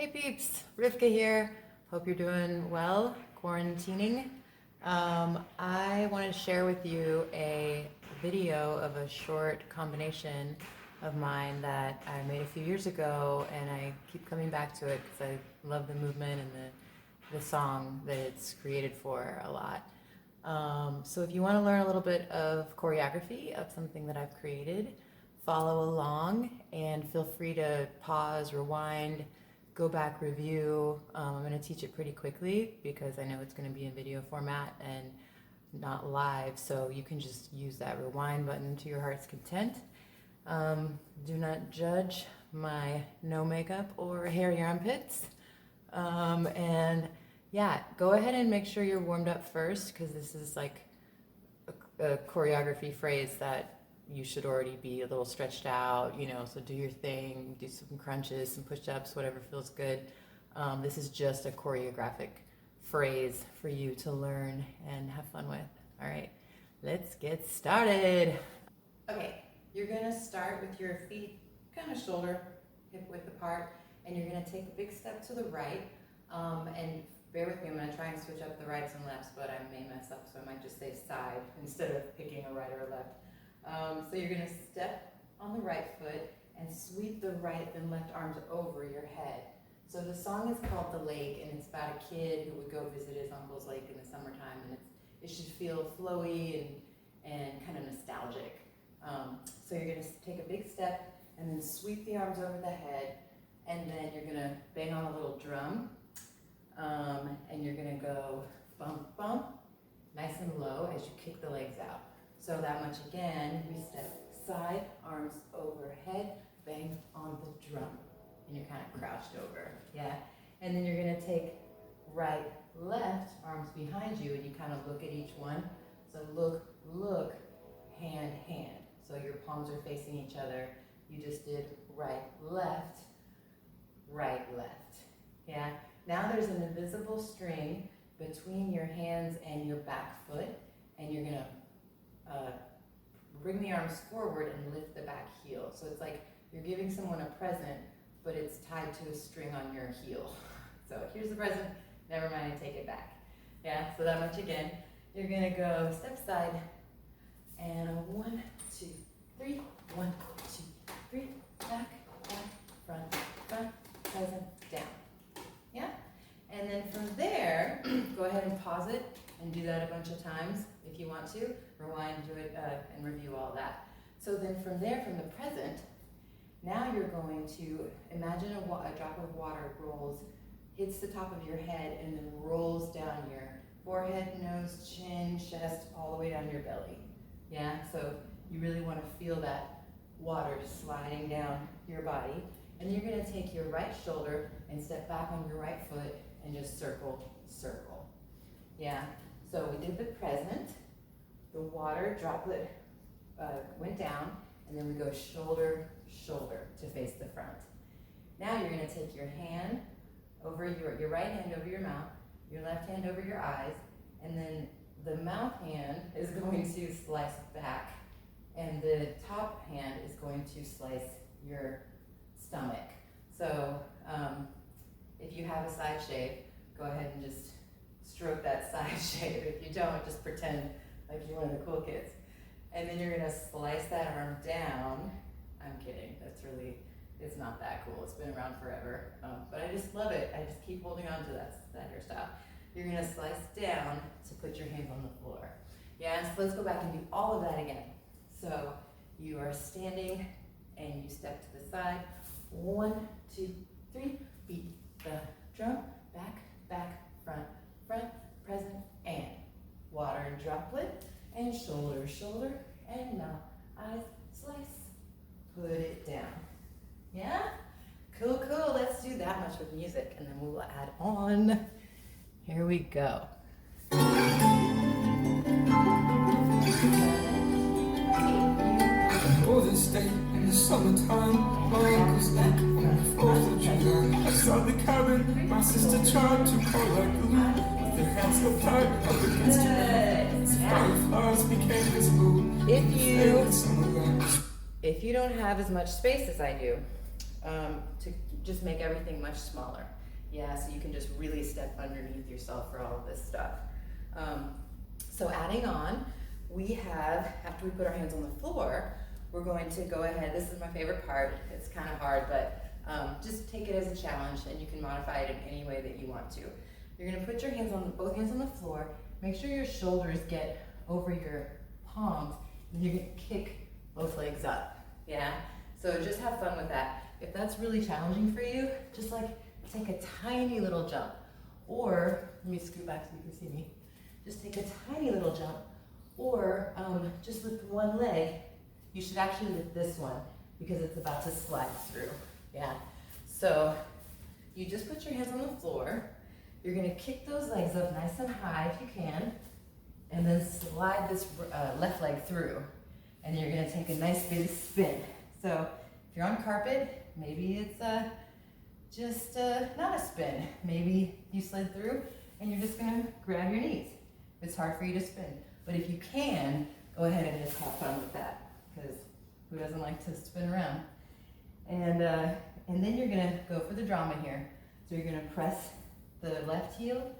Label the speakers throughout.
Speaker 1: Hey peeps, Rivkah here. Hope you're doing well, quarantining. I wanted to share with you a video of a short combination of mine that I made a few years ago, and I keep coming back to it because I love the movement and the song that it's created for a lot. So if you want to learn a little bit of choreography of something that I've created, follow along and feel free to pause, rewind, go back, review. I'm going to teach it pretty quickly because I know it's going to be in video format and not live, so you can just use that rewind button to your heart's content. Do not judge my no makeup or hairy armpits. And yeah, go ahead and make sure you're warmed up first, because this is like a choreography phrase that you should already be a little stretched out, you know, so do your thing, do some crunches, some push-ups, whatever feels good. This is just a choreographic phrase for you to learn and have fun with. All right, let's get started. Okay, you're gonna start with your feet kind of shoulder, hip width apart, and you're gonna take a big step to the right. And bear with me, I'm gonna try and switch up the rights and lefts, but I may mess up, so I might just say side instead of picking a right or a left. So you're going to step on the right foot and sweep the right and left arms over your head. So the song is called The Lake, and it's about a kid who would go visit his uncle's lake in the summertime, and it should feel flowy and kind of nostalgic. So you're going to take a big step and then sweep the arms over the head, and then you're going to bang on a little drum, and you're going to go bump, bump, nice and low as you kick the legs out. So that much again, we step side, arms overhead, bang on the drum. And you're kind of crouched over, yeah? And then you're gonna take right, left, arms behind you, and you kind of look at each one. So look, hand, hand. So your palms are facing each other. You just did right, left, yeah? Now there's an invisible string between your hands and your back foot, and you're gonna bring the arms forward and lift the back heel. So it's like you're giving someone a present, but it's tied to a string on your heel. So here's the present, never mind, I take it back. Yeah, so that much again. You're gonna go step side, and 1, 2, 3, 1, 2, 3, back, front, present, down. Yeah? And then from there, go ahead and pause it and do that a bunch of times if you want to. Rewind, do it, and review all that. So then from there, from the present, now you're going to imagine a drop of water rolls, hits the top of your head, and then rolls down your forehead, nose, chin, chest, all the way down your belly. Yeah, so you really want to feel that water sliding down your body. And you're going to take your right shoulder and step back on your right foot and just circle, circle. Yeah, so we did the present. The water droplet went down, and then we go shoulder, shoulder to face the front. Now you're going to take your hand over your right hand over your mouth, your left hand over your eyes, and then the mouth hand is going to slice back, and the top hand is going to slice your stomach. So if you have a side shave, go ahead and just stroke that side shave. If you don't, just pretend like you're one of the cool kids. And then you're gonna slice that arm down. I'm kidding, it's not that cool. It's been around forever, but I just love it. I just keep holding on to that hairstyle. You're gonna slice down to put your hands on the floor. Yeah, so let's go back and do all of that again. So you are standing and you step to the side. 1, 2, 3, beat the drum, back, front, present, and water droplet, and shoulder, shoulder, and mouth, eyes, slice, put it down. Yeah? Cool, let's do that much with music, and then we'll add on. Here we go.
Speaker 2: For this day in the summertime, my uncle's lake on the 4th of July. Outside the cabin, my sister tried to call like glue. With her hands so tight up against her mouth, fireflies became visible.
Speaker 1: If you don't have as much space as I do, to just make everything much smaller. Yeah, so you can just really step underneath yourself for all of this stuff. So adding on, we have, after we put our hands on the floor, we're going to go ahead, this is my favorite part, it's kind of hard, but just take it as a challenge and you can modify it in any way that you want to. You're gonna put your hands on, both hands on the floor, make sure your shoulders get over your palms, and you're gonna kick both legs up, yeah? So just have fun with that. If that's really challenging for you, just like take a tiny little jump. Or, let me scoot back so you can see me. Just take a tiny little jump, or just lift one leg. You should actually lift this one because it's about to slide through, yeah? So you just put your hands on the floor. You're gonna kick those legs up nice and high if you can, and then slide this left leg through. And you're gonna take a nice big spin. So if you're on carpet, maybe it's just not a spin. Maybe you slid through and you're just gonna grab your knees. It's hard for you to spin. But if you can, go ahead and just have fun with that, because who doesn't like to spin around? And then you're gonna go for the drama here. So you're gonna press the left heel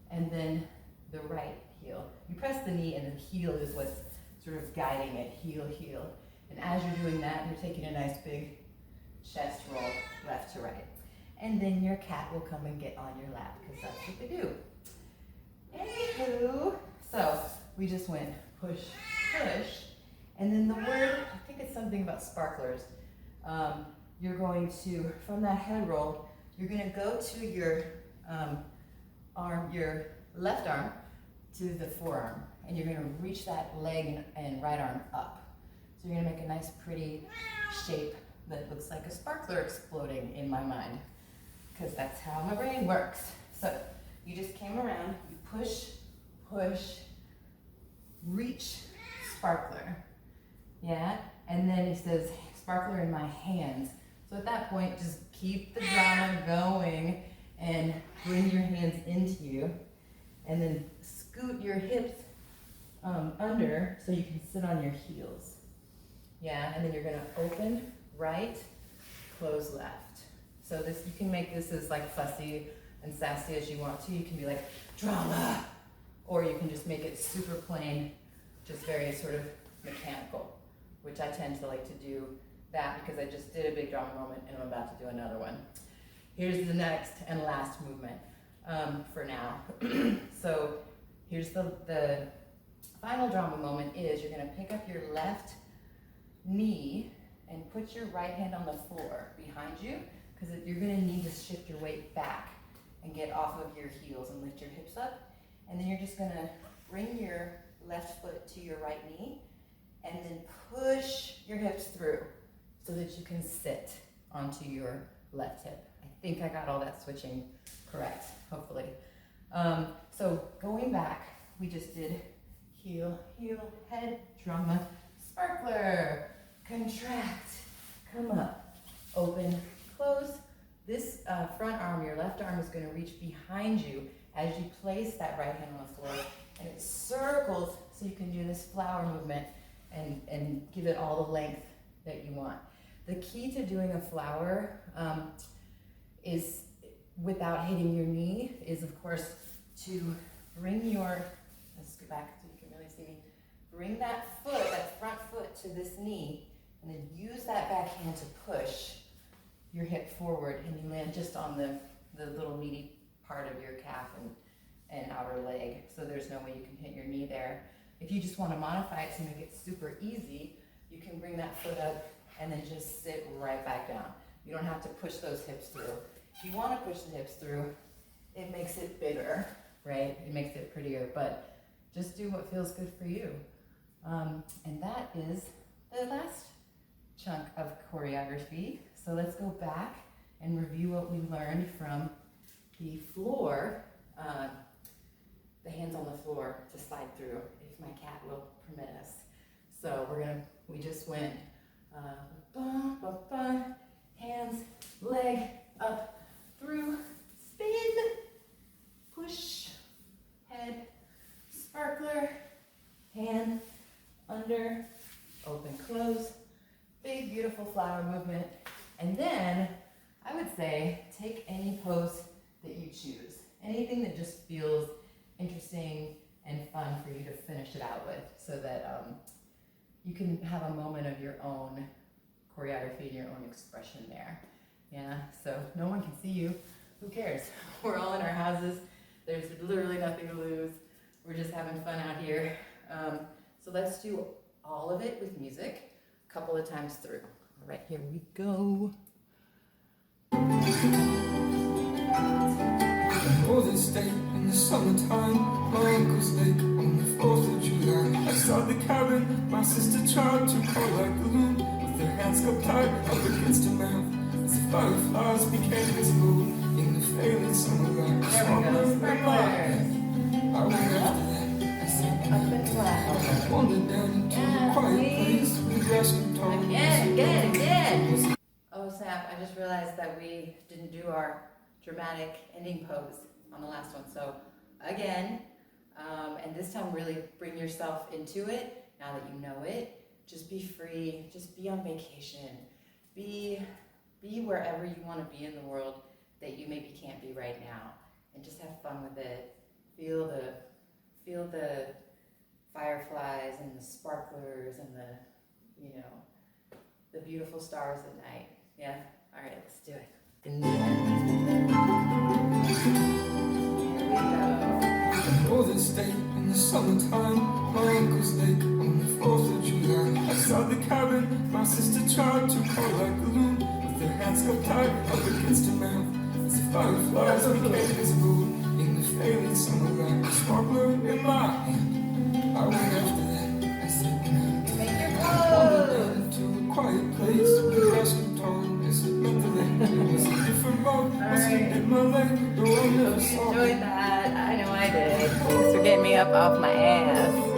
Speaker 1: and then the right heel. You press the knee and the heel is what's sort of guiding it, heel, heel. And as you're doing that, you're taking a nice big chest roll left to right. And then your cat will come and get on your lap, because that's what they do. Anywho, so we just went push, push, and then the word, I think it's something about sparklers. You're going to, from that head roll, you're gonna go to your arm, your left arm to the forearm, and you're gonna reach that leg and right arm up. So you're gonna make a nice pretty shape that looks like a sparkler exploding in my mind, because that's how my brain works. So you just came around, you push, push, reach, sparkler, yeah? And then it says sparkler in my hands. So at that point, just keep the drama going and bring your hands into you, and then scoot your hips under so you can sit on your heels. Yeah, and then you're gonna open right, close left. So this, you can make this as like fussy and sassy as you want to. You can be like, drama, or you can just make it super plain, just very sort of mechanical, which I tend to like to do that because I just did a big drama moment and I'm about to do another one. Here's the next and last movement for now. So here's the final drama moment is you're gonna pick up your left knee and put your right hand on the floor behind you, because you're gonna need to shift your weight back and get off of your heels and lift your hips up. And then you're just gonna bring your left foot to your right knee and then push your hips through so that you can sit onto your left hip. I think I got all that switching correct, hopefully. So going back, we just did heel, heel, head, drama, sparkler, contract, come up, open, close. This front arm, your left arm, is going to reach behind you as you place that right hand on the floor, and it circles so you can do this flower movement and give it all the length that you want. The key to doing a flower is, without hitting your knee, is of course to bring your, let's go back so you can really see me, bring that foot, that front foot to this knee, and then use that back hand to push your hip forward, and you land just on the little meaty part of your calf and outer leg, so there's no way you can hit your knee there. If you just want to modify it to make it super easy, you can bring that foot up and then just sit right back down. You don't have to push those hips through. If you want to push the hips through, it makes it bigger, right? It makes it prettier, but just do what feels good for you. And that is the last chunk of choreography. So let's go back and review what we learned from the floor, the hands on the floor to slide through, if my cat will permit us. So we just went hands, leg, up, through, spin, push, head, sparkler, hand, under, open, close, big beautiful flower movement. And then pick any pose that you choose. Anything that just feels interesting and fun for you to finish it out with, so that you can have a moment of your own choreography and your own expression there. Yeah, so no one can see you. Who cares? We're all in our houses. There's literally nothing to lose. We're just having fun out here. So let's do all of it with music a couple of times through. All right, here we go.
Speaker 2: Northern state in the summertime, my uncle's lake on the 4th of July. Outside the cabin, my sister tried to call like the loon, with her hands got tied up against her mouth, as the fireflies became visible in the failing summer light.
Speaker 1: There we go, sprinklers.
Speaker 2: I went after them, I said,
Speaker 1: Up and flat.
Speaker 2: wandered down into a quiet place with grass and tall.
Speaker 1: Again. Oh snap, I just realized that we didn't do our dramatic ending pose on the last one. So again, and this time really bring yourself into it. Now that you know it, just be free, just be on vacation. Be wherever you want to be in the world that you maybe can't be right now, and just have fun with it. Feel the fireflies and the sparklers and the, the beautiful stars at night. Yeah? All right, let's do it. Here we go.
Speaker 2: Northern state in the summertime, my uncle's lake on the 4th of July. Outside the cabin, my sister tried to call like the loon, with her hands got tied up against her mouth, as the fireflies became visible in the failing summer light. A sparkler in my hand, I went after them, I said,
Speaker 1: Make your
Speaker 2: wandered down
Speaker 1: pose.
Speaker 2: into a quiet place with grass and tall. It meant the lake, it was a different mode. I slipped in my leg, though I never
Speaker 1: Hope you
Speaker 2: saw it.
Speaker 1: enjoyed that. I know I did. Thanks for getting me up off my ass.